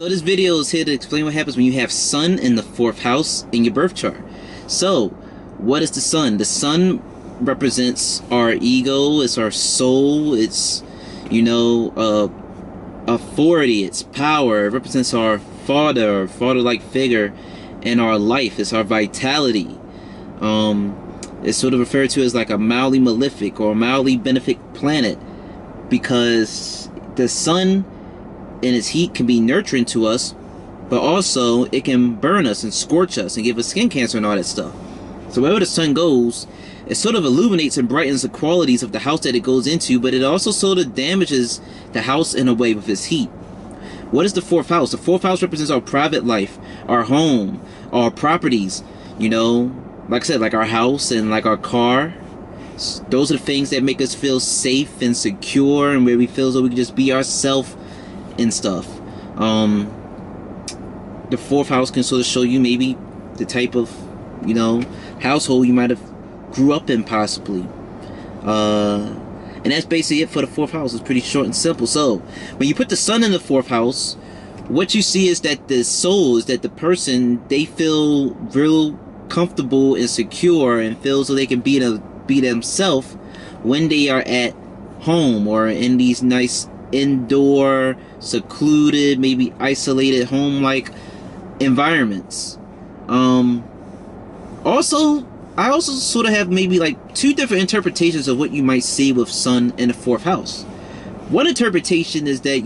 So this video is here to explain what happens when you have Sun in the 4th house in your birth chart. So, what is the Sun? The Sun represents our ego, it's our soul, it's, authority, it's power. It represents our father-like figure in our life. It's our vitality. It's sort of referred to as like a mildly malefic or mildly benefic planet because the Sun and its heat can be nurturing to us, but also it can burn us and scorch us and give us skin cancer and all that stuff. So wherever the Sun goes, it sort of illuminates and brightens the qualities of the house that it goes into, but it also sort of damages the house in a way with its heat. What is the 4th house? The 4th house represents our private life, our home, our properties, like I said, like our house and like our car. Those are the things that make us feel safe and secure and where we feel as though we can just be ourselves and stuff. The 4th house can sort of show you maybe the type of household you might have grew up in possibly, and that's basically it for the 4th house. It's pretty short and simple. So when you put the Sun in the 4th house, what you see is that the souls, that the person, they feel real comfortable and secure and feel so they can be themselves when they are at home or in these nice indoor, secluded, maybe isolated home-like environments. I also sort of have maybe like 2 different interpretations of what you might see with Sun in the 4th house. One interpretation is that,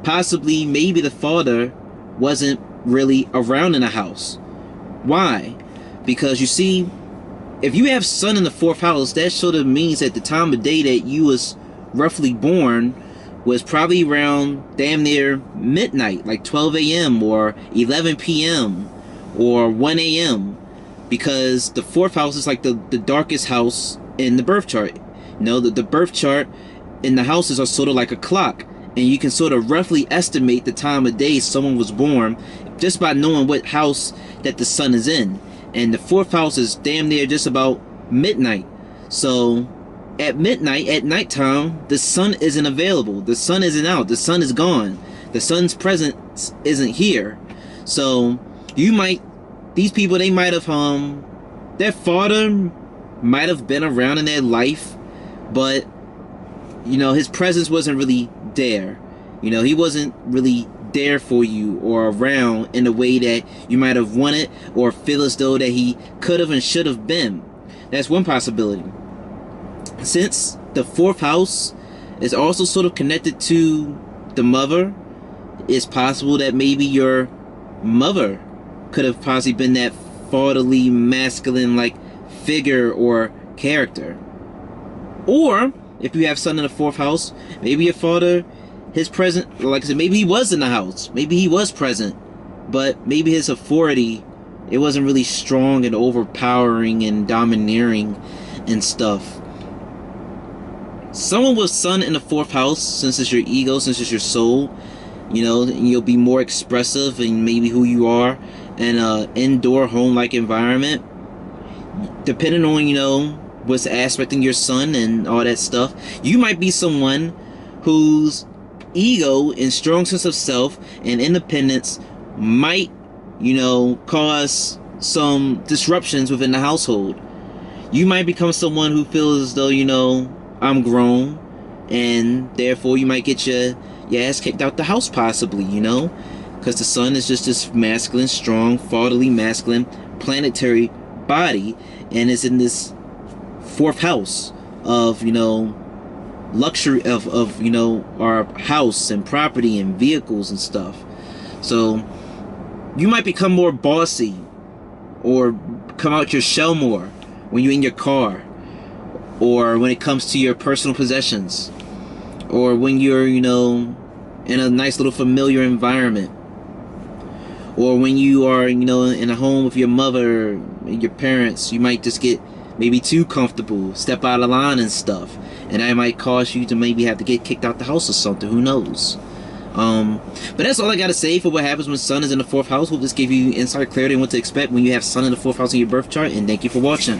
possibly maybe the father wasn't really around in the house. Why? Because you see, if you have Sun in the 4th house, that sort of means that the time of day that you was roughly born was probably around damn near midnight, like 12 a.m. or 11 p.m. or 1 a.m. because the 4th house is like the darkest house in the birth chart. The birth chart in the houses are sort of like a clock, and you can sort of roughly estimate the time of day someone was born just by knowing what house that the Sun is in. And the 4th house is damn near just about midnight. So at midnight, at nighttime, the Sun isn't available. The Sun isn't out. The Sun is gone. The Sun's presence isn't here. So these people, they might have, their father might have been around in their life, but, his presence wasn't really there. He wasn't really there for you or around in the way that you might have wanted or feel as though that he could have and should have been. That's one possibility. Since the 4th house is also sort of connected to the mother, it's possible that maybe your mother could have possibly been that fatherly, masculine like figure or character. Or if you have Sun in the 4th house, maybe your father, his present, like I said, maybe he was in the house, maybe he was present, but maybe his authority, it wasn't really strong and overpowering and domineering and stuff. Someone with Sun in the 4th house, since it's your ego, since it's your soul, you'll be more expressive in maybe who you are in an indoor home-like environment. Depending on, what's aspecting your Sun and all that stuff, you might be someone whose ego and strong sense of self and independence might, cause some disruptions within the household. You might become someone who feels as though, I'm grown, and therefore you might get your ass kicked out the house possibly, because the Sun is just this masculine, strong, fatherly, masculine, planetary body, and is in this 4th house of, luxury of our house and property and vehicles and stuff. So you might become more bossy or come out your shell more when you're in your car, or when it comes to your personal possessions, or when you're in a nice little familiar environment, or when you are in a home with your mother and your parents. You might just get maybe too comfortable, step out of line and stuff, and that might cause you to maybe have to get kicked out the house or something. Who knows? But that's all I gotta say for what happens when Sun is in the 4th house. Hope this gave you insight, clarity, and what to expect when you have Sun in the 4th house in your birth chart, and thank you for watching.